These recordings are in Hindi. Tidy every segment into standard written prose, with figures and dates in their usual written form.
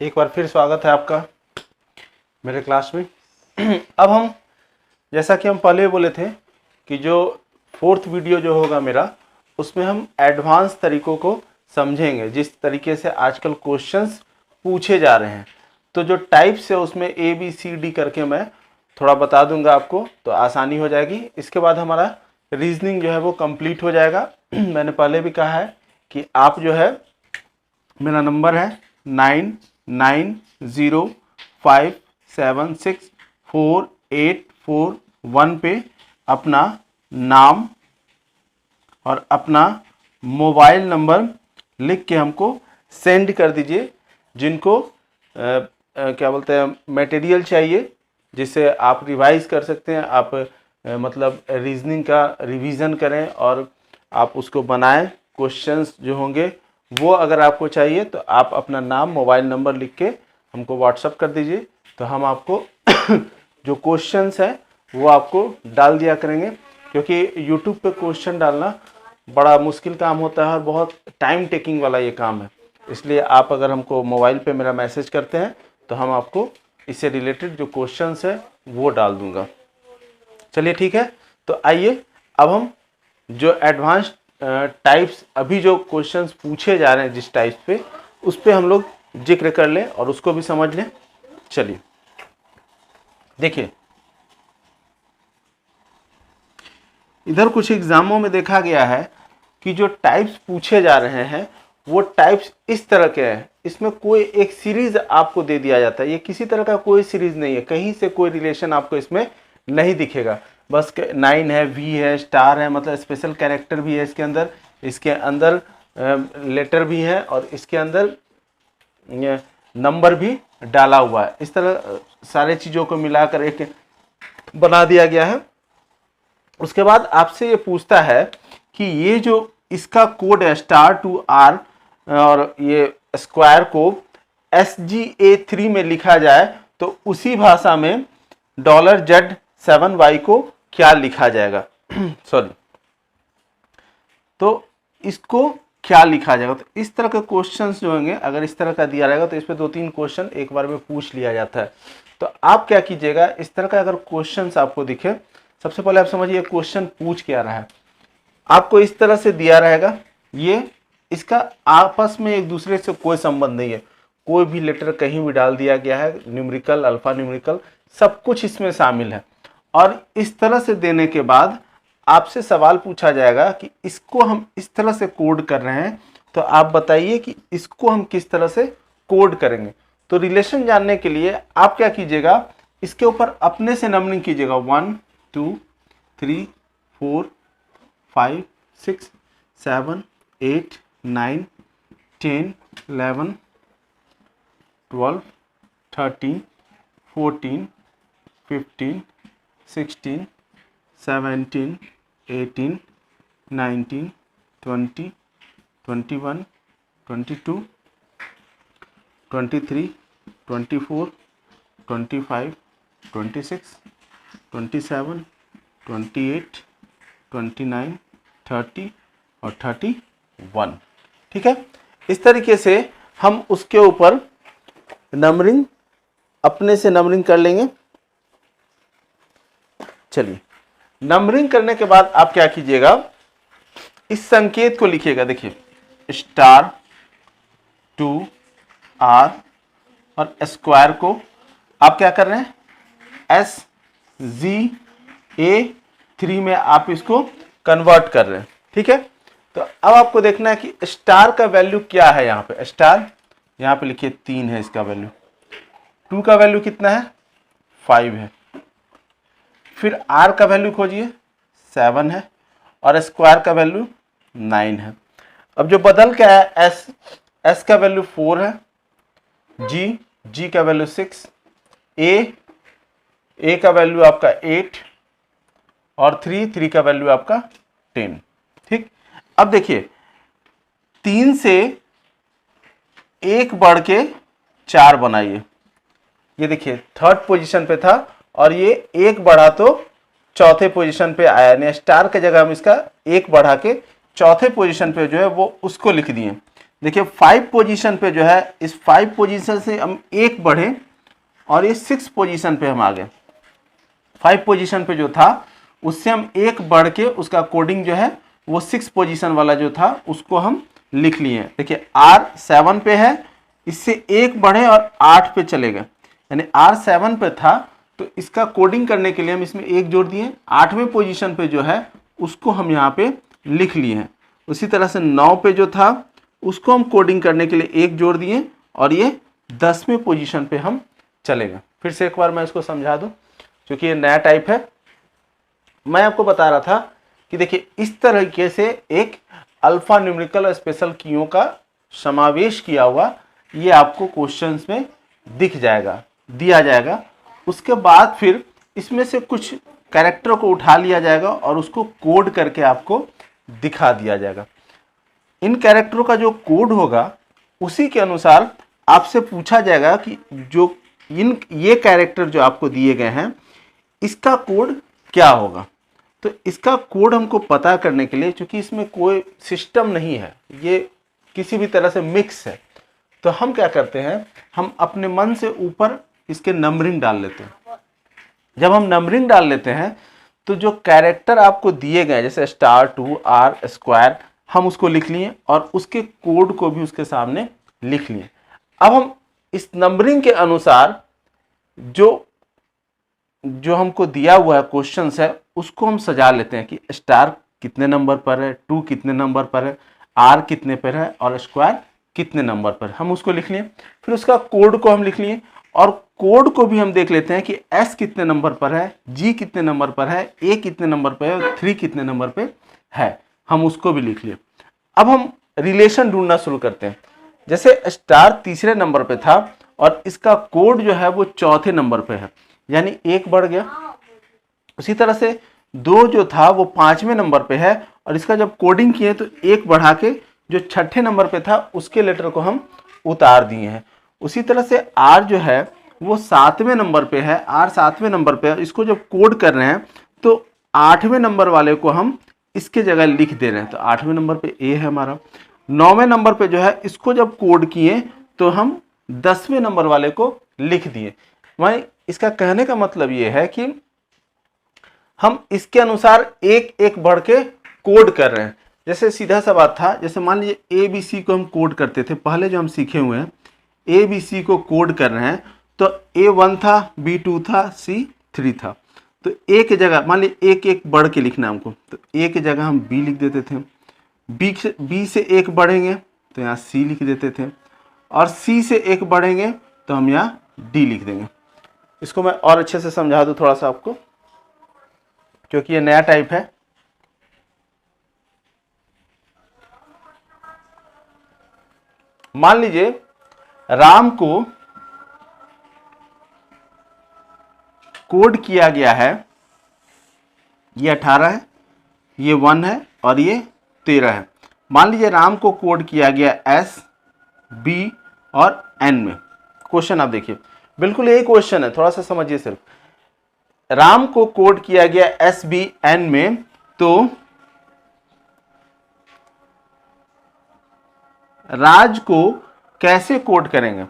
एक बार फिर स्वागत है आपका मेरे क्लास में। अब हम जैसा कि हम पहले बोले थे कि जो फोर्थ वीडियो जो होगा मेरा, उसमें हम एडवांस तरीकों को समझेंगे, जिस तरीके से आजकल क्वेश्चंस पूछे जा रहे हैं। तो जो टाइप्स है उसमें ABCD करके मैं थोड़ा बता दूंगा आपको, तो आसानी हो जाएगी। इसके बाद हमारा रीजनिंग जो है वो कंप्लीट हो जाएगा। मैंने पहले भी कहा है कि आप जो है, मेरा नंबर है 9905764841 पे अपना नाम और अपना मोबाइल नंबर लिख के हमको सेंड कर दीजिए। जिनको क्या बोलते हैं मटेरियल चाहिए, जिससे आप रिवाइज कर सकते हैं, आप मतलब रीजनिंग का रिवीजन करें और आप उसको बनाएं। क्वेश्चंस जो होंगे वो अगर आपको चाहिए तो आप अपना नाम मोबाइल नंबर लिख के हमको व्हाट्सअप कर दीजिए, तो हम आपको जो क्वेश्चंस है वो आपको डाल दिया करेंगे। क्योंकि YouTube पे क्वेश्चन डालना बड़ा मुश्किल काम होता है और बहुत टाइम टेकिंग वाला ये काम है। इसलिए आप अगर हमको मोबाइल पे मेरा मैसेज करते हैं तो हम आपको इससे रिलेटेड जो क्वेश्चंस है वो डाल दूंगा। चलिए ठीक है, तो आइए अब हम जो एडवांस टाइप्स अभी जो क्वेश्चंस पूछे जा रहे हैं जिस टाइप्स पे, उस पे हम लोग जिक्र कर लें और उसको भी समझ लें। चलिए देखिए, इधर कुछ एग्जामों में देखा गया है कि जो टाइप्स पूछे जा रहे हैं वो टाइप्स इस तरह के हैं। इसमें कोई एक सीरीज आपको दे दिया जाता है। ये किसी तरह का कोई सीरीज नहीं है, कहीं से कोई रिलेशन आपको इसमें नहीं दिखेगा। बस 9 है, V है, स्टार है, मतलब स्पेशल कैरेक्टर भी है इसके अंदर, इसके अंदर लेटर भी है और इसके अंदर नंबर भी डाला हुआ है। इस तरह सारे चीज़ों को मिलाकर एक बना दिया गया है। उसके बाद आपसे ये पूछता है कि ये जो इसका कोड है *2R और ये स्क्वायर को SGA3 में लिखा जाए तो उसी भाषा में $Z7Y को क्या लिखा जाएगा? सॉरी, तो इसको क्या लिखा जाएगा? तो इस तरह के क्वेश्चंस जो होंगे, अगर इस तरह का दिया रहेगा तो इस पे 2-3 क्वेश्चन एक बार में पूछ लिया जाता है। तो आप क्या कीजिएगा, इस तरह का अगर क्वेश्चंस आपको दिखे, सबसे पहले आप समझिए क्वेश्चन पूछ क्या रहा है। आपको इस तरह से दिया रहेगा, ये इसका आपस में एक दूसरे से कोई संबंध नहीं है, कोई भी लेटर कहीं भी डाल दिया गया है, न्यूमेरिकल, अल्फा न्यूमेरिकल, सब कुछ इसमें शामिल है। और इस तरह से देने के बाद आपसे सवाल पूछा जाएगा कि इसको हम इस तरह से कोड कर रहे हैं, तो आप बताइए कि इसको हम किस तरह से कोड करेंगे। तो रिलेशन जानने के लिए आप क्या कीजिएगा, इसके ऊपर अपने से नंबरिंग कीजिएगा। 1 2 3 4 5 6 7 8 9 10 11 12 13 14 15 16 17 18 19 20 21 22 23 24 25 26 27 28 29 30 और 31। ठीक है, इस तरीके से हम उसके ऊपर नंबरिंग अपने से नंबरिंग कर लेंगे। चलिए, नंबरिंग करने के बाद आप क्या कीजिएगा, इस संकेत को लिखिएगा। देखिए, *2R और स्क्वायर को आप क्या कर रहे हैं, SGA3 में आप इसको कन्वर्ट कर रहे हैं। ठीक है, तो अब आपको देखना है कि स्टार का वैल्यू क्या है। यहाँ पे स्टार, यहाँ पे लिखिए 3 है इसका वैल्यू, 2 का वैल्यू कितना है, 5 है। फिर R का वैल्यू खोजिए, 7 है और स्क्वायर का वैल्यू 9 है। अब जो बदल क्या है, S का वैल्यू 4 है, G का वैल्यू 6, A का वैल्यू आपका 8 और 3 का वैल्यू आपका 10। ठीक, अब देखिए 3 से 1 बढ़ के 4 बनाइए। ये देखिए थर्ड पोजीशन पे था और ये 1 बढ़ा तो चौथे पोजीशन पे आया, यानी स्टार के जगह हम इसका 1 बढ़ा के चौथे पोजीशन पे जो है वो उसको लिख दिए। देखिए 5 पोजीशन पे जो है, इस 5 पोजीशन से हम एक बढ़े और ये 6 पोजीशन पे हम आ गए। 5 पोजीशन पे जो था उससे हम एक बढ़ के उसका कोडिंग जो है वो 6 पोजीशन वाला जो था उसको हम लिख लिए। देखिए R 7 पे है, इससे एक बढ़े और 8 पे चले गए, यानी R 7 पे था तो इसका कोडिंग करने के लिए हम इसमें एक जोड़ दिए। 8वें पोजीशन पे जो है उसको हम यहाँ पे लिख लिए हैं। उसी तरह से 9 पे जो था उसको हम कोडिंग करने के लिए एक जोड़ दिए और ये 10वें पोजीशन पे हम चले गए। फिर से एक बार मैं इसको समझा दूं क्योंकि ये नया टाइप है। मैं आपको बता रहा था कि देखिए इस तरीके से एक अल्फा न्यूमेरिकल और स्पेशल कीयों का समावेश किया हुआ ये आपको क्वेश्चंस में दिख जाएगा, दिया जाएगा। उसके बाद फिर इसमें से कुछ कैरेक्टर को उठा लिया जाएगा और उसको कोड करके आपको दिखा दिया जाएगा। इन कैरेक्टरों का जो कोड होगा उसी के अनुसार आपसे पूछा जाएगा कि जो ये कैरेक्टर जो आपको दिए गए हैं इसका कोड क्या होगा। तो इसका कोड हमको पता करने के लिए, क्योंकि इसमें कोई सिस्टम नहीं है, ये किसी भी तरह से मिक्स है, तो हम क्या करते हैं, हम अपने मन से ऊपर इसके नंबरिंग डाल लेते हैं। जब हम नंबरिंग डाल लेते हैं तो जो कैरेक्टर आपको दिए गए जैसे *2 R स्क्वायर हम उसको लिख लिए और उसके कोड को भी उसके सामने लिख लिए। अब हम इस नंबरिंग के अनुसार जो हमको दिया हुआ है क्वेश्चंस है उसको हम सजा लेते हैं कि स्टार कितने नंबर पर है, 2 कितने नंबर पर है, R कितने पर है और स्क्वायर कितने नंबर पर, हम उसको लिख लिए। फिर उसका कोड को हम लिख लिए और कोड को भी हम देख लेते हैं कि S कितने नंबर पर है, G कितने नंबर पर है, A कितने नंबर पर है, 3 कितने नंबर पे है, हम उसको भी लिख लिए। अब हम रिलेशन ढूंढना शुरू करते हैं। जैसे स्टार तीसरे नंबर पे था और इसका कोड जो है वो चौथे नंबर पे है, यानी एक बढ़ गया। उसी तरह से 2 जो था वो 5वें नंबर पे है और इसका जब कोडिंग किए तो एक बढ़ा के जो 6ठे नंबर पे था उसके लेटर को हम उतार दिए हैं। उसी तरह से R जो है वो 7वें नंबर पे है, R 7वें नंबर पे है, इसको जब कोड कर रहे हैं तो 8वें नंबर वाले को हम इसके जगह लिख दे रहे हैं, तो 8वें नंबर पे A है हमारा। 9वें नंबर पे जो है इसको जब कोड किए तो हम 10वें नंबर वाले को लिख दिए। मैं इसका कहने का मतलब ये है कि हम इसके अनुसार एक एक बढ़ के कोड कर रहे हैं। जैसे सीधा सा बात था, जैसे मान लीजिए ABC को हम कोड करते थे, पहले जो हम सीखे हुए हैं ABC को कोड कर रहे हैं, तो A1 था, B2 था, C3 था, तो A की जगह मान लीजिए एक एक बढ़ के लिखना हमको, तो A की जगह हम B लिख देते थे, B से एक बढ़ेंगे तो यहाँ C लिख देते थे और C से एक बढ़ेंगे तो हम यहाँ D लिख देंगे। इसको मैं और अच्छे से समझा दूं थोड़ा सा आपको, क्योंकि ये नया टाइप है। मान लीजिए राम को कोड किया गया है, ये 18 है, ये 1 है और ये 13 है। मान लीजिए राम को कोड किया गया S, B और N में। क्वेश्चन आप देखिए, बिल्कुल यही क्वेश्चन है, थोड़ा सा समझिए सिर्फ। राम को कोड किया गया S, B, N में, तो राज को कैसे कोड करेंगे?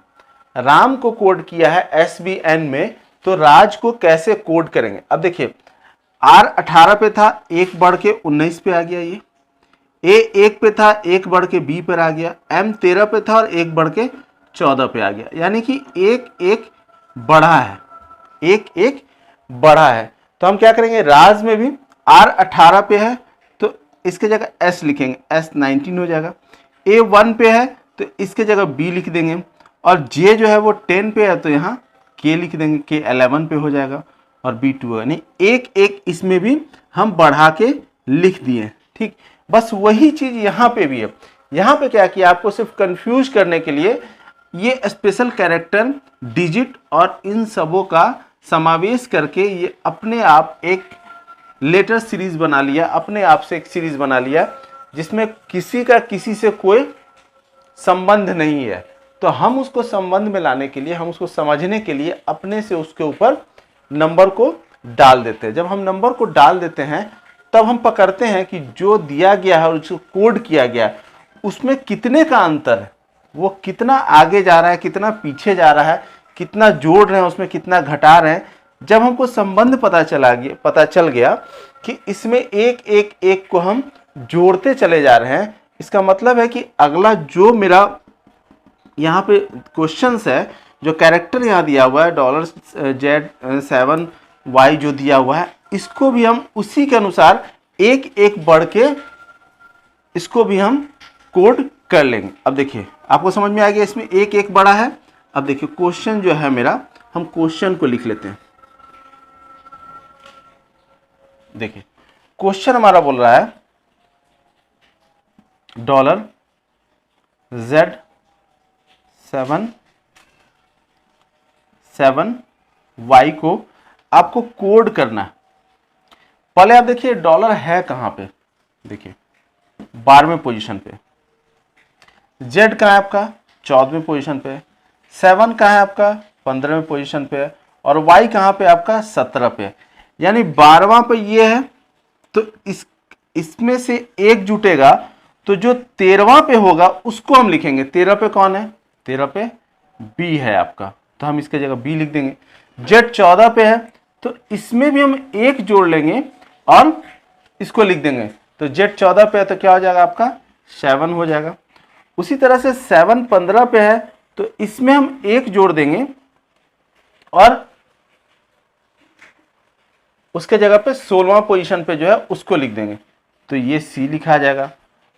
राम को कोड किया है S, B, N में, तो राज को कैसे कोड करेंगे? अब देखिए R 18 पे था, एक बढ़ के 19 पे आ गया, ये A 1 पे था, एक बढ़ के B पर आ गया, M 13 पे था और एक बढ़ के 14 पे आ गया, यानी कि एक एक बढ़ा है, एक एक बढ़ा है। तो हम क्या करेंगे, राज में भी R 18 पे है तो इसके जगह S लिखेंगे, S 19 हो जाएगा। A 1 पे है तो इसके जगह B लिख देंगे और J जो है वो 10 पे है तो यहाँ K लिख देंगे, K 11 पे हो जाएगा और B 2 है। नहीं, एक एक इसमें भी हम बढ़ा के लिख दिए, ठीक। बस वही चीज यहाँ पे भी है। यहाँ पे क्या किया, आपको सिर्फ कंफ्यूज करने के लिए ये स्पेशल कैरेक्टर, डिजिट और इन सबों का समावेश करके ये अपने आप एक लेटर सीरीज बना लिया, अपने आप से एक सीरीज बना लिया जिसमें किसी का किसी से कोई संबंध नहीं है। तो हम उसको संबंध में लाने के लिए, हम उसको समझने के लिए अपने से उसके ऊपर नंबर को डाल देते हैं। जब हम नंबर को डाल देते हैं तब हम पकड़ते हैं कि जो दिया गया है और उसको कोड किया गया उसमें कितने का अंतर है, वो कितना आगे जा रहा है, कितना पीछे जा रहा है, कितना जोड़ रहे हैं, उसमें कितना घटा रहे हैं। जब हमको संबंध पता चल गया कि इसमें एक एक एक को हम जोड़ते चले जा रहे हैं, इसका मतलब है कि अगला जो मेरा यहाँ पे क्वेश्चंस है, जो कैरेक्टर यहाँ दिया हुआ है $Z7Y जो दिया हुआ है, इसको भी हम उसी के अनुसार एक एक बढ़ के इसको भी हम कोड कर लेंगे। अब देखिए आपको समझ में आ गया, इसमें एक एक बड़ा है। अब देखिए क्वेश्चन जो है मेरा, हम क्वेश्चन को लिख लेते हैं। देखिए क्वेश्चन हमारा बोल रहा है $Z7Y को आपको कोड करना है। पहले आप देखिए डॉलर है कहां पे, देखिए 12वें पोजीशन पे, Z कहाँ है आपका 14वें पोजीशन पे, 7 कहाँ है आपका 15वें पोजीशन पे, और Y कहाँ पे आपका 17 पे, यानी 12वां पे ये है। तो इसमें से एक जुटेगा, तो जो 13वां पे होगा उसको हम लिखेंगे। 13 पे कौन है, 13 पे B है आपका, तो हम इसके जगह B लिख देंगे। Z 14 पे है, तो इसमें भी हम एक जोड़ लेंगे और इसको लिख देंगे। तो Z 14 पे है तो क्या हो जाएगा आपका 7 हो जाएगा। उसी तरह से 7 15 पे है, तो इसमें हम एक जोड़ देंगे और उसके जगह पे 16वां पोजीशन पे जो है उसको लिख देंगे, तो ये C लिखा जाएगा।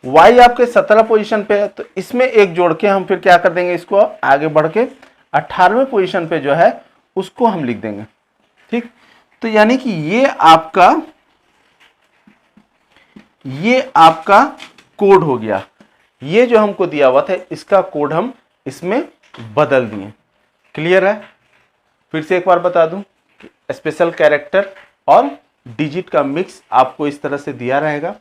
Y आपके 17 पोजीशन पे है, तो इसमें एक जोड़ के हम फिर क्या कर देंगे, इसको आगे बढ़ के 18वें पोजीशन पे जो है उसको हम लिख देंगे। ठीक, तो यानी कि ये आपका कोड हो गया। ये जो हमको दिया हुआ था इसका कोड हम इसमें बदल दिए। क्लियर है? फिर से एक बार बता दूं कि स्पेशल कैरेक्टर और डिजिट का मिक्स आपको इस तरह से दिया रहेगा।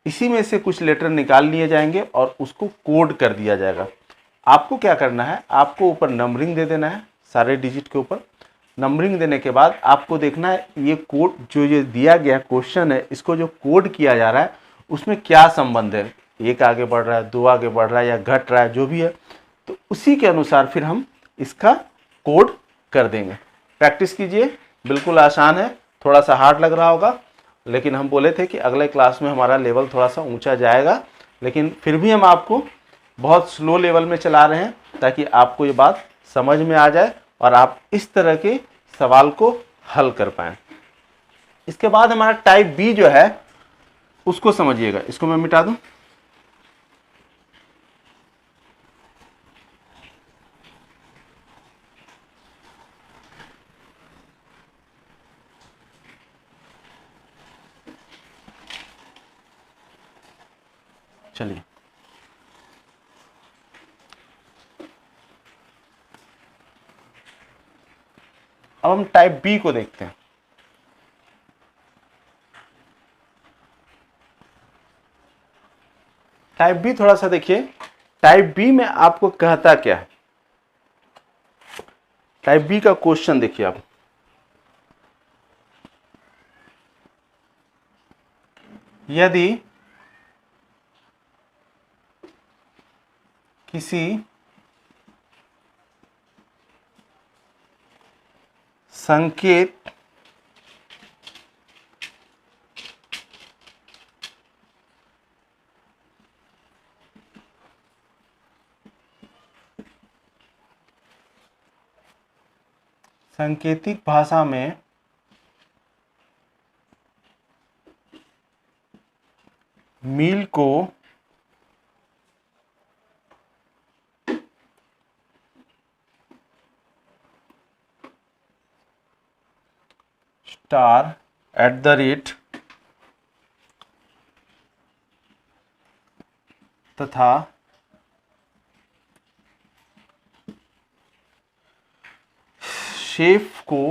इसी में से कुछ लेटर निकाल लिए जाएंगे और उसको कोड कर दिया जाएगा। आपको क्या करना है, आपको ऊपर नंबरिंग दे देना है, सारे डिजिट के ऊपर नंबरिंग देने के बाद आपको देखना है ये कोड जो ये दिया गया क्वेश्चन है, इसको जो कोड किया जा रहा है उसमें क्या संबंध है, एक आगे बढ़ रहा है, दो आगे बढ़ रहा है या घट रहा है, जो भी है, तो उसी के अनुसार फिर हम इसका कोड कर देंगे। प्रैक्टिस कीजिए, बिल्कुल आसान है, थोड़ा सा हार्ड लग रहा होगा, लेकिन हम बोले थे कि अगले क्लास में हमारा लेवल थोड़ा सा ऊंचा जाएगा, लेकिन फिर भी हम आपको बहुत स्लो लेवल में चला रहे हैं ताकि आपको ये बात समझ में आ जाए और आप इस तरह के सवाल को हल कर पाएं। इसके बाद हमारा टाइप बी जो है उसको समझिएगा। इसको मैं मिटा दूं। चलिए, अब हम टाइप बी को देखते हैं। टाइप बी थोड़ा सा देखिए, टाइप बी में आपको कहता क्या है। टाइप बी का क्वेश्चन देखिए आप, यदि किसी संकेत सांकेतिक भाषा में मील को *@ तथा शेफ को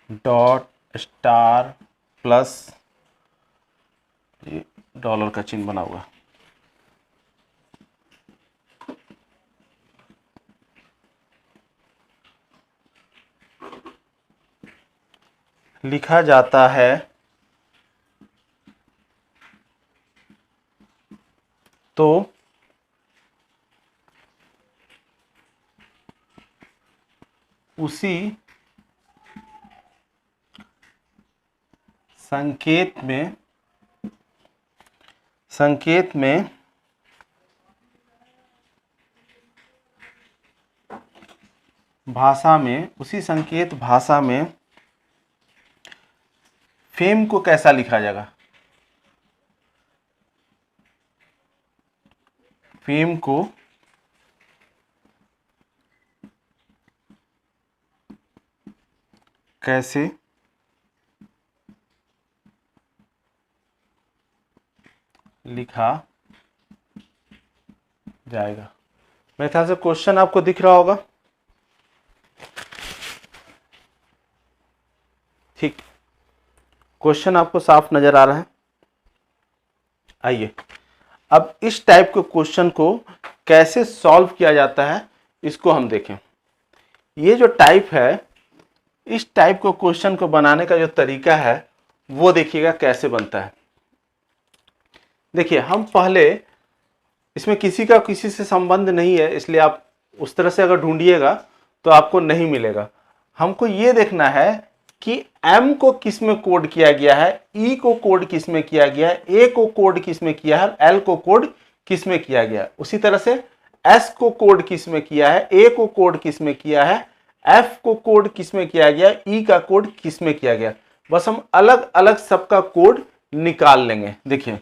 $+ ये डॉलर का चिन्ह बना हुआ लिखा जाता है तो उसी संकेत में उसी संकेत भाषा में फेम को कैसा लिखा जाएगा, फेम को कैसे लिखा जाएगा। मेरे ख्याल से क्वेश्चन आपको दिख रहा होगा। ठीक, क्वेश्चन आपको साफ नजर आ रहा है। आइए अब इस टाइप के क्वेश्चन को कैसे सॉल्व किया जाता है इसको हम देखें। ये जो टाइप है, इस टाइप को क्वेश्चन को बनाने का जो तरीका है वो देखिएगा कैसे बनता है। देखिए हम पहले, इसमें किसी का किसी से संबंध नहीं है, इसलिए आप उस तरह से अगर ढूंढिएगा तो आपको नहीं मिलेगा। हमको ये देखना है कि M को किस में कोड किया गया है, E को कोड किस में किया गया है, A को कोड किस में किया है, L को कोड किस में किया गया है। उसी तरह से S को कोड किस में किया है, A को कोड किस में किया है, F को कोड किस में किया गया, E का कोड किस में किया गया। बस हम अलग अलग सबका कोड निकाल लेंगे। देखिए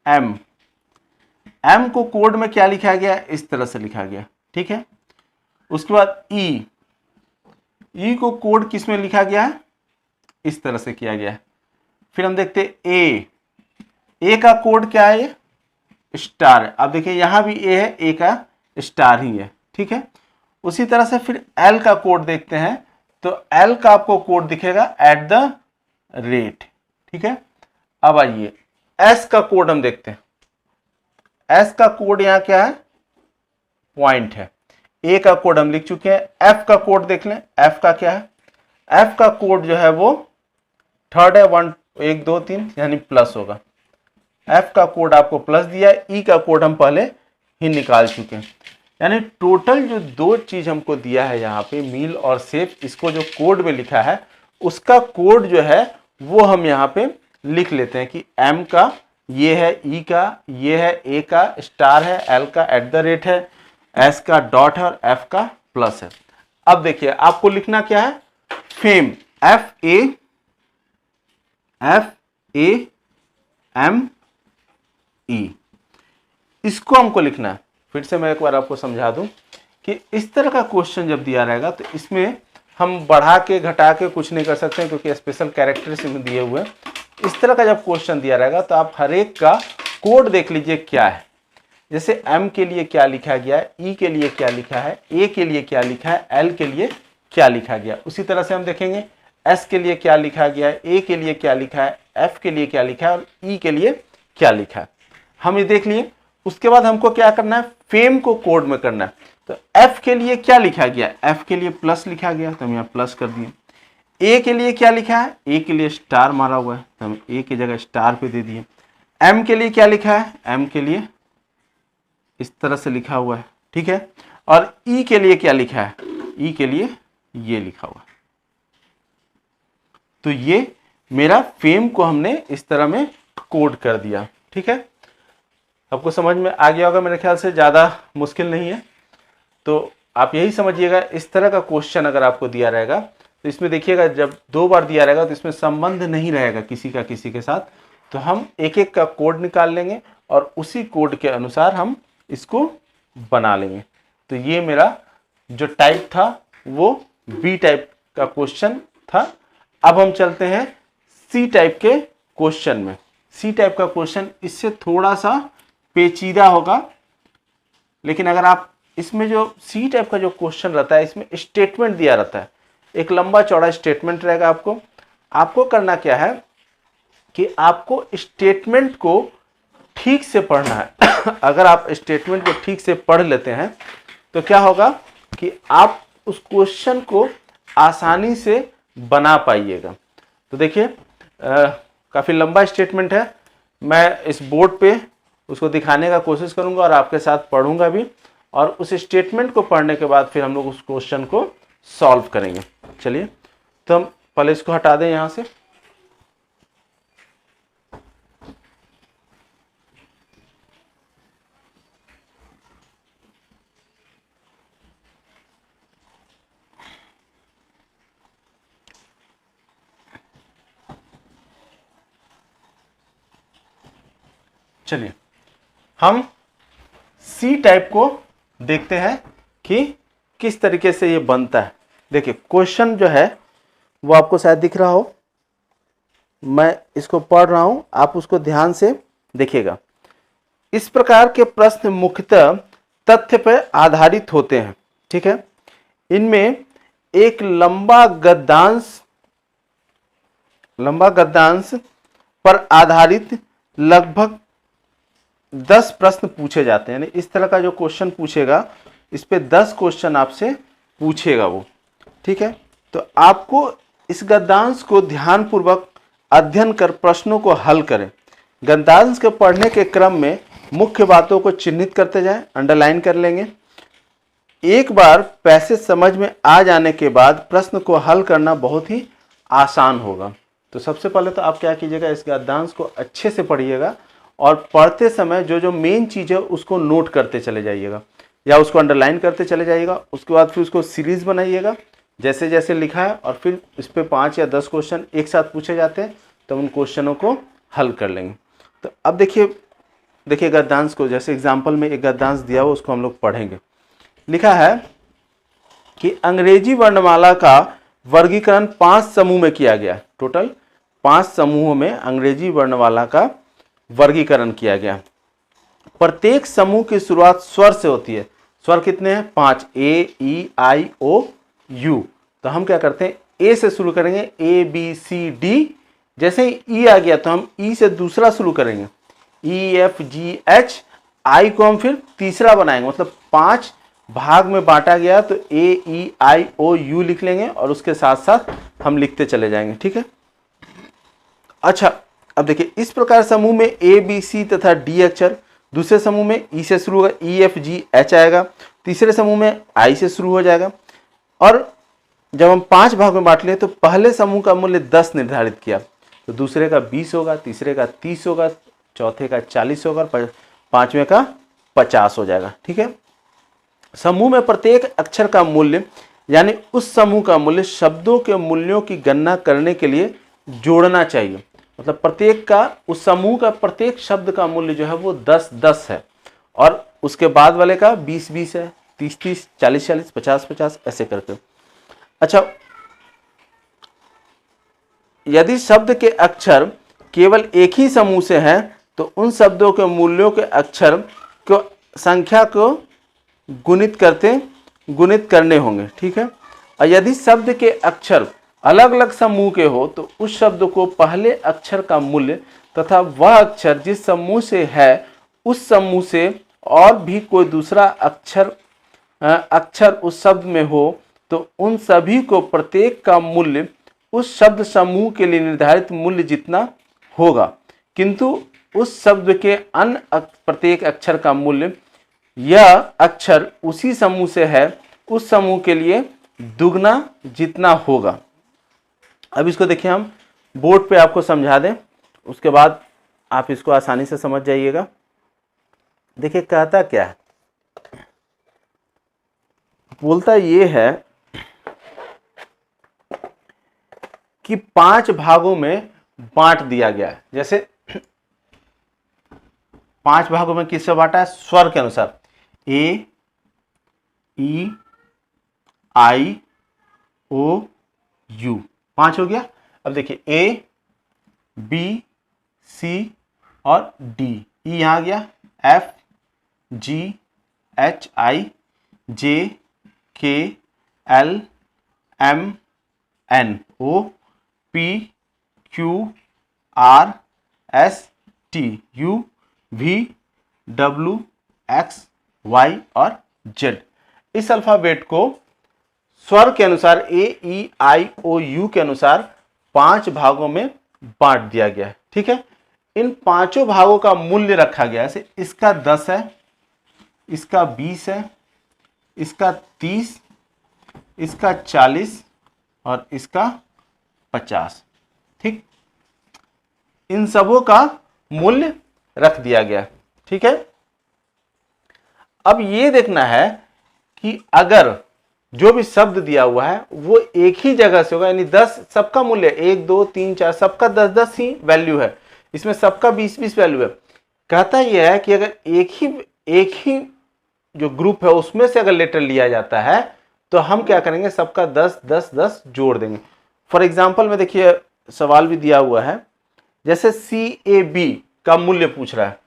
M को कोड में क्या लिखा गया, इस तरह से लिखा गया, ठीक है। उसके बाद E को कोड किस में लिखा गया है, इस तरह से किया गया है। फिर हम देखते A का कोड क्या है, स्टार है। अब देखिए यहां भी A है, A का स्टार ही है, ठीक है। उसी तरह से फिर L का कोड देखते हैं, तो L का आपको कोड दिखेगा @, ठीक है। अब आइए S का कोड हम देखते हैं। S का कोड यहां क्या है, पॉइंट है। A का कोड हम लिख चुके हैं। F का कोड देख लें, F का क्या है, F का कोड जो है वो थर्ड है, 1 2 3 यानी प्लस होगा। F का कोड आपको प्लस दिया है। E का कोड हम पहले ही निकाल चुके हैं। यानी टोटल जो दो चीज हमको दिया है यहाँ पे, मील और सेफ, इसको जो कोड में लिखा है उसका कोड जो है वो हम यहाँ पे लिख लेते हैं कि M का ये है, E का ये है, A का स्टार है, L का @ है, S का डॉट है और F का प्लस है। अब देखिए आपको लिखना क्या है, फेम FAME, इसको हमको लिखना है। फिर से मैं एक बार आपको समझा दूं कि इस तरह का क्वेश्चन जब दिया रहेगा तो इसमें हम बढ़ा के घटा के कुछ नहीं कर सकते हैं, क्योंकि स्पेशल कैरेक्टर्स इसमें दिए हुए हैं। इस तरह का जब क्वेश्चन दिया रहेगा तो आप हर एक का कोड देख लीजिए क्या है। जैसे M के लिए क्या लिखा गया है, E के लिए क्या लिखा है, A के लिए क्या लिखा है, L के लिए क्या लिखा गया। उसी तरह से हम देखेंगे S के लिए क्या लिखा गया है, A के लिए क्या लिखा है, F के लिए क्या लिखा है और E के लिए क्या लिखा है। हम ये देख लिए। उसके बाद हमको क्या करना है, फेम को कोड में करना है। तो F के लिए क्या लिखा गया, F के लिए प्लस लिखा गया तो हम यहाँ प्लस कर दिए। A के लिए क्या लिखा है, A के लिए स्टार मारा हुआ है तो हम A की जगह स्टार पे दे दिए। M के लिए क्या लिखा है, M के लिए इस तरह से लिखा हुआ है, ठीक है। और E के लिए क्या लिखा है, E के लिए ये लिखा हुआ है। तो ये मेरा फेम को हमने इस तरह में कोड कर दिया, ठीक है। आपको समझ में आ गया होगा, मेरे ख्याल से ज़्यादा मुश्किल नहीं है। तो आप यही समझिएगा, इस तरह का क्वेश्चन अगर आपको दिया रहेगा तो इसमें देखिएगा जब 2 बार दिया रहेगा तो इसमें संबंध नहीं रहेगा किसी का किसी के साथ। तो हम एक एक का कोड निकाल लेंगे और उसी कोड के अनुसार हम इसको बना लेंगे। तो ये मेरा जो टाइप था वो B टाइप का क्वेश्चन था। अब हम चलते हैं C टाइप के क्वेश्चन में। C टाइप का क्वेश्चन इससे थोड़ा सा पेचीदा होगा, लेकिन अगर आप इसमें जो C टाइप का जो क्वेश्चन रहता है इसमें स्टेटमेंट दिया रहता है, एक लंबा चौड़ा स्टेटमेंट रहेगा। आपको करना क्या है कि आपको स्टेटमेंट को ठीक से पढ़ना है। अगर आप स्टेटमेंट को ठीक से पढ़ लेते हैं तो क्या होगा कि आप उस क्वेश्चन को आसानी से बना पाइएगा। तो देखिए काफ़ी लंबा स्टेटमेंट है, मैं इस बोर्ड पे उसको दिखाने का कोशिश करूंगा और आपके साथ पढ़ूंगा भी, और उस स्टेटमेंट को पढ़ने के बाद फिर हम लोग उस क्वेश्चन को सॉल्व करेंगे। चलिए, तो हम पहले इसको हटा दें यहां से। चलिए, हम सी टाइप को देखते हैं कि किस तरीके से ये बनता है। देखिए, क्वेश्चन जो है वो आपको शायद दिख रहा हो, मैं इसको पढ़ रहा हूं, आप उसको ध्यान से देखिएगा। इस प्रकार के प्रश्न मुख्यतः तथ्य पर आधारित होते हैं, ठीक है। इनमें एक लंबा गद्यांश पर आधारित लगभग 10 प्रश्न पूछे जाते हैं। यानी इस तरह का जो क्वेश्चन पूछेगा, इस पे 10 क्वेश्चन आपसे पूछेगा वो, ठीक है। तो आपको इस गद्यांश को ध्यानपूर्वक अध्ययन कर प्रश्नों को हल करें। गद्यांश के पढ़ने के क्रम में मुख्य बातों को चिन्हित करते जाएं, अंडरलाइन कर लेंगे। एक बार पैसेज समझ में आ जाने के बाद प्रश्न को हल करना बहुत ही आसान होगा। तो सबसे पहले तो आप क्या कीजिएगा, इस गद्यांश को अच्छे से पढ़िएगा और पढ़ते समय जो जो मेन चीज़ है उसको नोट करते चले जाइएगा या उसको अंडरलाइन करते चले जाइएगा। उसके बाद फिर उसको सीरीज बनाइएगा जैसे जैसे लिखा है, और फिर इस पर 5 या 10 क्वेश्चन एक साथ पूछे जाते हैं, तो उन क्वेश्चनों को हल कर लेंगे। तो अब देखिए गद्यांश को, जैसे एग्जाम्पल में एक गद्यांश दिया हुआ उसको हम लोग पढ़ेंगे। लिखा है कि अंग्रेजी वर्णमाला का वर्गीकरण 5 समूह में किया गया। टोटल 5 समूहों में अंग्रेजी वर्णमाला का वर्गीकरण किया गया। प्रत्येक समूह की शुरुआत स्वर से होती है। स्वर कितने हैं? 5, ए, ई, आई, ओ, यू। तो हम क्या करते हैं, ए से शुरू करेंगे, ए, बी, सी, डी। जैसे ही ई आ गया तो हम ई से दूसरा शुरू करेंगे, ई, एफ, जी, एच। आई को हम फिर तीसरा बनाएंगे, मतलब 5 भाग में बांटा गया तो ए, ई, आई, ओ, यू लिख लेंगे और उसके साथ साथ हम लिखते चले जाएंगे, ठीक है। अच्छा, अब देखिए, इस प्रकार समूह में ए, बी, सी तथा डी अक्षर, दूसरे समूह में ई से शुरू होगा, ई, एफ, जी, एच आएगा, तीसरे समूह में आई से शुरू हो जाएगा। और जब हम 5 भाग में बांट लें तो पहले समूह का मूल्य 10 निर्धारित किया, तो दूसरे का 20 होगा, तीसरे का 30 होगा, चौथे का 40 होगा, पांचवें का 50 हो जाएगा, ठीक है। समूह में प्रत्येक अक्षर का मूल्य, यानी उस समूह का मूल्य शब्दों के मूल्यों की गणना करने के लिए जोड़ना चाहिए। मतलब प्रत्येक का, उस समूह का प्रत्येक शब्द का मूल्य जो है वो 10-10 है, और उसके बाद वाले का 20-20 है, 30-30, 40-40, 50-50 ऐसे करके। अच्छा, यदि शब्द के अक्षर केवल एक ही समूह से हैं तो उन शब्दों के मूल्यों के अक्षर को संख्या को गुणित करने होंगे, ठीक है। और यदि शब्द के अक्षर अलग अलग समूह के हो तो उस शब्द को पहले अक्षर का मूल्य तथा वह अक्षर जिस समूह से है उस समूह से और भी कोई दूसरा अक्षर उस शब्द में हो तो उन सभी को प्रत्येक का मूल्य उस शब्द समूह के लिए निर्धारित मूल्य जितना होगा, किंतु उस शब्द के अन्य प्रत्येक अक्षर का मूल्य यह अक्षर उसी समूह से है उस समूह के लिए दुगना जितना होगा। अब इसको देखिए, हम बोर्ड पे आपको समझा दें, उसके बाद आप इसको आसानी से समझ जाइएगा। देखिए कहता क्या है, बोलता ये है कि 5 भागों में बांट दिया गया है। जैसे 5 भागों में किससे बांटा है? स्वर के अनुसार, ए, ई, आई, ओ, यू, 5 हो गया। अब देखिए ए, बी, सी और डी, ई यहां आ गया, F, ji, H, I, J, K, L, M, N, O, P, Q, R, S, T, U, V, W, X, Y और जेड। इस अल्फाबेट को स्वर के अनुसार ए, ई, आई, ओ, यू के अनुसार 5 भागों में बांट दिया गया है, ठीक है। इन पांचों भागों का मूल्य रखा गया है। जैसे इसका 10 है, इसका 20 है, इसका 30, इसका 40 और इसका 50। ठीक, इन सबों का मूल्य रख दिया गया। ठीक है, अब ये देखना है कि अगर जो भी शब्द दिया हुआ है वो एक ही जगह से होगा, यानी 10 सबका मूल्य 1 2 3 4 सबका 10 10 ही वैल्यू है, इसमें सबका 20 20 वैल्यू है। कहता यह है कि अगर एक ही जो ग्रुप है उसमें से अगर लेटर लिया जाता है तो हम क्या करेंगे, सबका 10 10 10 जोड़ देंगे। फॉर एग्जाम्पल में देखिए सवाल भी दिया हुआ है, जैसे CAB का मूल्य पूछ रहा है,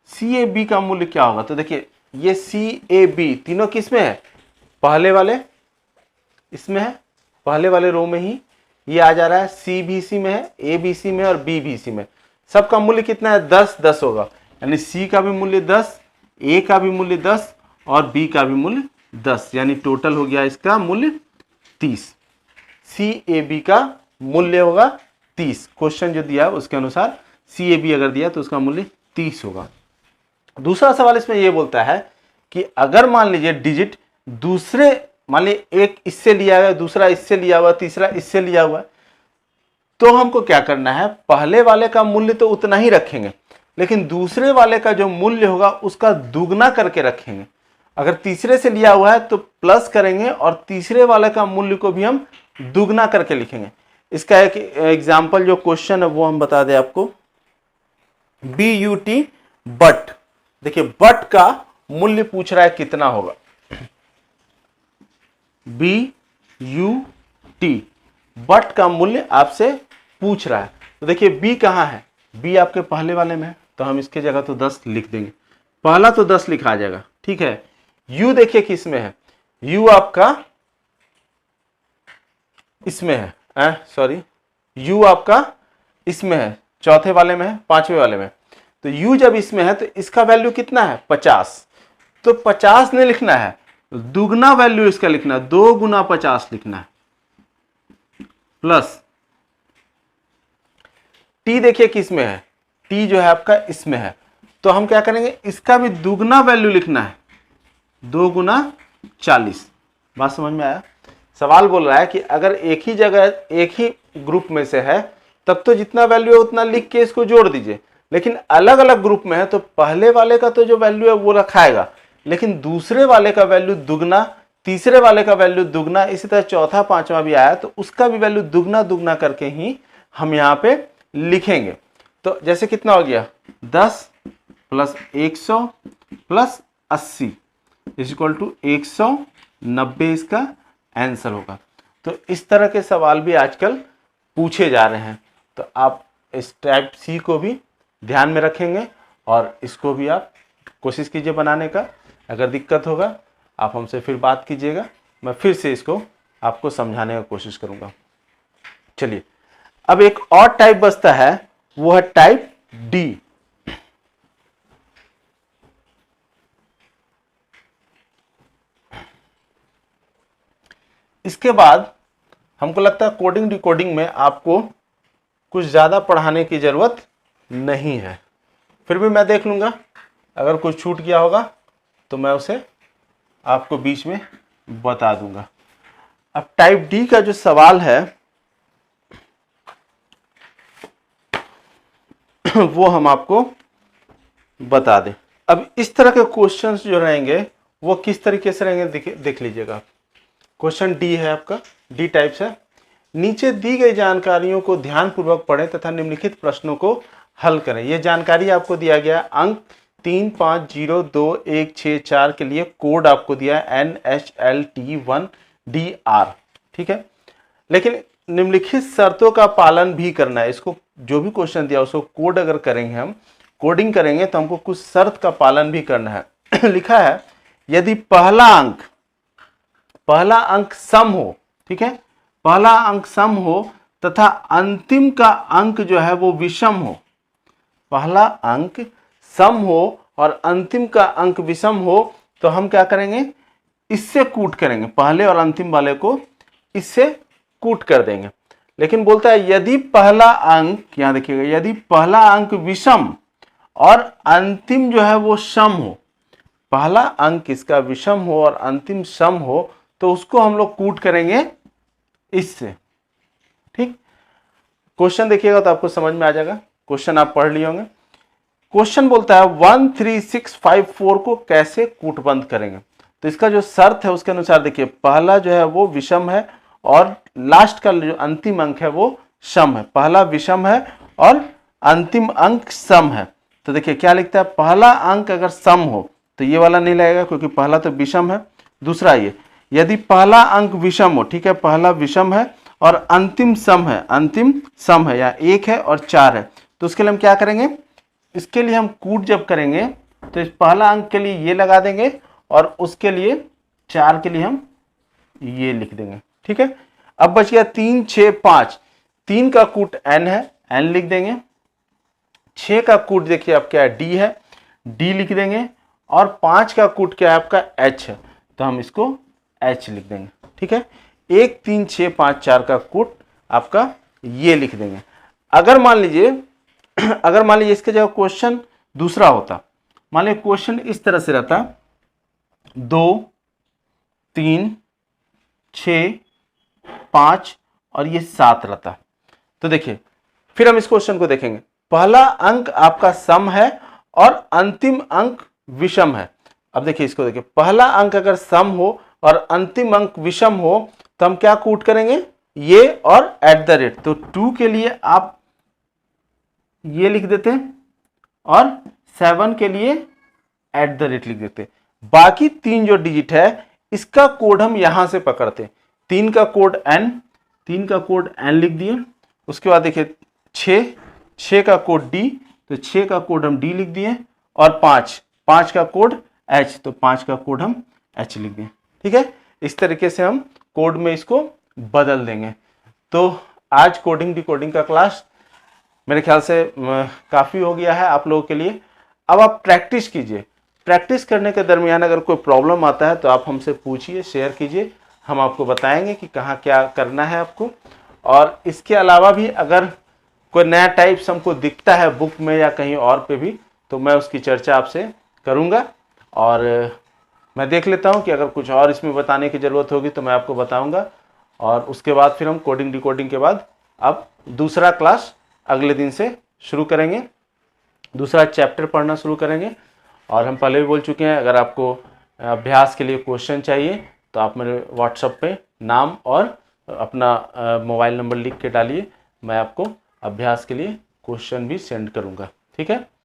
CAB का मूल्य क्या होगा। तो देखिए ये CAB तीनों किस में है, पहले वाले इसमें है, पहले वाले रो में ही ये आ जा रहा है, C भी इसी में है, A भी इसी में और B भी इसी में। सबका मूल्य कितना है, 10 10 होगा, यानी C का भी मूल्य 10, A का भी मूल्य 10 और B का भी मूल्य 10, यानी टोटल हो गया इसका मूल्य 30। CAB का मूल्य होगा 30, क्वेश्चन जो दिया है उसके अनुसार CAB अगर दिया तो उसका मूल्य 30 होगा। दूसरा सवाल इसमें यह बोलता है कि अगर मान लीजिए डिजिट दूसरे, मान लीजिए एक इससे लिया हुआ, दूसरा इससे लिया हुआ, तीसरा इससे लिया हुआ, तो हमको क्या करना है, पहले वाले का मूल्य तो उतना ही रखेंगे, लेकिन दूसरे वाले का जो मूल्य होगा उसका दुगना करके रखेंगे। अगर तीसरे से लिया हुआ है तो प्लस करेंगे और तीसरे वाले का मूल्य को भी हम दुगना करके लिखेंगे। इसका एक एग्जाम्पल जो क्वेश्चन है वो हम बता दें आपको, BUT बट, देखिए बट का मूल्य पूछ रहा है कितना होगा, BUT बट का मूल्य आपसे पूछ रहा है। तो देखिए B कहाँ है, B आपके पहले वाले में है, तो हम इसके जगह तो 10 लिख देंगे, पहला तो 10 लिखा जाएगा। ठीक है, U देखिए किस में है, U आपका इसमें है, सॉरी U आपका इसमें है, चौथे वाले में है, पांचवें वाले में। तो U जब इसमें है तो इसका वैल्यू कितना है, 50। तो 50 नहीं लिखना है, दुगना वैल्यू इसका लिखना है, 2 गुना 50 लिखना है, प्लस T देखिए किस में है, T जो है आपका इसमें है, तो हम क्या करेंगे, इसका भी दुगना वैल्यू लिखना है, 2 गुना 40। बात समझ में आया। सवाल बोल रहा है कि अगर एक ही जगह एक ही ग्रुप में से है तब तो जितना वैल्यू है उतना लिख के इसको जोड़ दीजिए, लेकिन अलग अलग ग्रुप में है तो पहले वाले का तो जो वैल्यू है वो रखाएगा, लेकिन दूसरे वाले का वैल्यू दुगना, तीसरे वाले का वैल्यू दुगना, इसी तरह चौथा पांचवा भी आया तो उसका भी वैल्यू दुगना दुगना करके ही हम यहाँ पे लिखेंगे। तो जैसे कितना हो गया, 10 plus 100 plus 80 is equal to 190 इसका आंसर होगा। तो इस तरह के सवाल भी आजकल पूछे जा रहे हैं, तो आप इस टाइप C को भी ध्यान में रखेंगे और इसको भी आप कोशिश कीजिए बनाने का। अगर दिक्कत होगा आप हमसे फिर बात कीजिएगा, मैं फिर से इसको आपको समझाने का कोशिश करूंगा। चलिए अब एक और टाइप बचता है, वो है टाइप D। इसके बाद हमको लगता है कोडिंग डिकोडिंग में आपको कुछ ज़्यादा पढ़ाने की ज़रूरत नहीं है, फिर भी मैं देख लूँगा, अगर कुछ छूट गया होगा तो मैं उसे आपको बीच में बता दूंगा। अब टाइप D का जो सवाल है वो हम आपको बता दें। अब इस तरह के क्वेश्चंस जो रहेंगे वो किस तरीके से रहेंगे देख लीजिएगा। क्वेश्चन D है आपका, D टाइप्स है। नीचे दी गई जानकारियों को ध्यानपूर्वक पढ़ें तथा निम्नलिखित प्रश्नों को हल करें। यह जानकारी आपको दिया गया, अंक 35021664 के लिए कोड आपको दिया है NHLT1DR, ठीक है। लेकिन निम्नलिखित शर्तों का पालन भी करना है। इसको जो भी क्वेश्चन दिया उसको कोड अगर करेंगे, हम कोडिंग करेंगे तो हमको कुछ शर्त का पालन भी करना है। लिखा है यदि पहला अंक सम हो, ठीक है, पहला अंक सम हो तथा अंतिम का अंक जो है वो विषम हो, पहला अंक सम हो और अंतिम का अंक विषम हो, तो हम क्या करेंगे, इससे कूट करेंगे, पहले और अंतिम वाले को इससे कूट कर देंगे। लेकिन बोलता है यदि पहला अंक, यहां देखिएगा, यदि पहला अंक विषम और अंतिम जो है वो सम हो, पहला अंक इसका विषम हो और अंतिम सम हो, तो उसको हम लोग कूट करेंगे इससे। ठीक, क्वेश्चन देखिएगा तो आपको समझ में आ जाएगा। क्वेश्चन आप पढ़ लिए होंगे। क्वेश्चन बोलता है 13654 को कैसे कूटबंद करेंगे। तो इसका जो शर्त है उसके अनुसार देखिए, पहला जो है वो विषम है और लास्ट का जो अंतिम अंक है वो सम है। पहला विषम है और अंतिम अंक सम है। तो देखिए क्या लिखता है, पहला अंक अगर सम हो तो ये वाला नहीं लगेगा क्योंकि पहला तो विषम है। दूसरा ये, यदि पहला अंक विषम हो, ठीक है, पहला विषम है और अंतिम सम है, अंतिम सम है, या 1 है और 4 है, तो उसके लिए हम क्या करेंगे, इसके लिए हम कूट जब करेंगे तो इस पहला अंक के लिए ये लगा देंगे और उसके लिए 4 के लिए हम ये लिख देंगे। ठीक है, अब बच गया 3 6 5। 3 का कूट n है, n लिख देंगे। 6 का कूट देखिए आप क्या है, d है, d लिख देंगे। और 5 का कूट क्या है आपका, h है, तो हम इसको h लिख देंगे। ठीक है, 1 3 6 5 4 का कूट आपका ये लिख देंगे। अगर मान लीजिए इसके जगह क्वेश्चन दूसरा होता, मान लीजिए क्वेश्चन इस तरह से रहता, 2 3 6 5 और ये 7 रहता, तो देखिए फिर हम इस क्वेश्चन को देखेंगे। पहला अंक आपका सम है और अंतिम अंक विषम है। अब देखिए इसको देखिए, पहला अंक अगर सम हो और अंतिम अंक विषम हो तो हम क्या कूट करेंगे, ये और एट द रेट। तो 2 के लिए आप ये लिख देते हैं और 7 के लिए एट द रेट लिख देते। बाकी 3 जो डिजिट है इसका कोड हम यहां से पकड़ते। 3 का कोड n लिख दिए। उसके बाद देखिए 6 का कोड d, तो 6 का कोड हम d लिख दिए। और 5 का कोड h, तो 5 का कोड हम h लिख दिए। ठीक है, इस तरीके से हम कोड में इसको बदल देंगे। तो आज कोडिंग डिकोडिंग का क्लास मेरे ख्याल से काफ़ी हो गया है आप लोगों के लिए। अब आप प्रैक्टिस कीजिए। प्रैक्टिस करने के दरमियान अगर कोई प्रॉब्लम आता है तो आप हमसे पूछिए, शेयर कीजिए, हम आपको बताएंगे कि कहाँ क्या करना है आपको। और इसके अलावा भी अगर कोई नया टाइप्स हमको दिखता है बुक में या कहीं और पे भी, तो मैं उसकी चर्चा आपसे करूँगा। और मैं देख लेता हूँ कि अगर कुछ और इसमें बताने की ज़रूरत होगी तो मैं आपको बताऊँगा। और उसके बाद फिर हम कोडिंग डिकोडिंग के बाद अब दूसरा क्लास अगले दिन से शुरू करेंगे, दूसरा चैप्टर पढ़ना शुरू करेंगे। और हम पहले भी बोल चुके हैं, अगर आपको अभ्यास के लिए क्वेश्चन चाहिए तो आप मेरे व्हाट्सएप पे नाम और अपना मोबाइल नंबर लिख के डालिए, मैं आपको अभ्यास के लिए क्वेश्चन भी सेंड करूँगा। ठीक है।